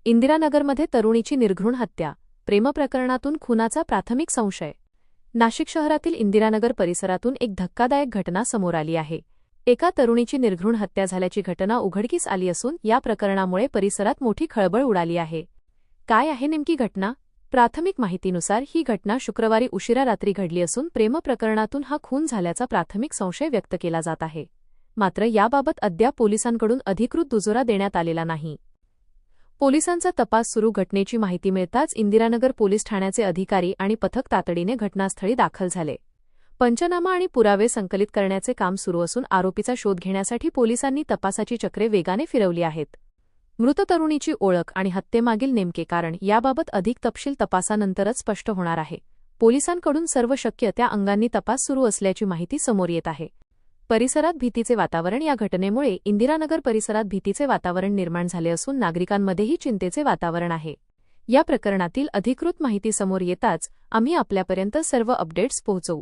इंदिरानगरमध्ये तरुणीची निर्घृण हत्या, प्रेमप्रकरणातून खुनाचा प्राथमिक संशय। नाशिक शहरातील इंदिरानगर परिसरातून एक धक्कादायक घटना समोर आली आहे। एका तरुणीची निर्घृण हत्या झाल्याची घटना उघडकीस आली असून या प्रकरणामुळे परिसरात मोठी खळबळ उडाली आहे। काय आहे नेमकी घटना? प्राथमिक माहितीनुसार ही घटना शुक्रवारी उशिरा रात्री घडली असून प्रेमप्रकरणातून हा खून झाल्याचा प्राथमिक संशय व्यक्त केला जात आहे। मात्र याबाबत अद्याप पोलिसांकडून अधिकृत दुजोरा देण्यात आलेला नाही। पोलिसांचा तपास सुरू। घटनेची माहिती मिळताच इंदिरानगर पोलीस ठाण्याचे अधिकारी आणि पथक तातडीने घटनास्थळी दाखल झाले। पंचनामा आणि पुरावे संकलित करण्याचे काम सुरू असून आरोपीचा शोध घेण्यासाठी पोलिसांनी तपासाची चक्रे वेगाने फिरवली आहेत। मृत तरुणीची ओळख आणि हत्येमागील नेमके कारण याबाबत अधिक तपशील तपासानंतरच स्पष्ट होणार आहे। पोलिसांकडून सर्व शक्य त्या अंगांनी तपास सुरू असल्याची माहिती समोर येत आहे। परिसरात भीतीचे वातावरण। या घटनेमुळे इंदिरानगर परिसरात भीतीचे वातावरण निर्माण झाले असून नागरिकांमध्येही चिंतेचे वातावरण आहे। या प्रकरणातील अधिकृत माहिती समोर येताच आम्ही आपल्यापर्यंत सर्व अपडेट्स पोहोचवू।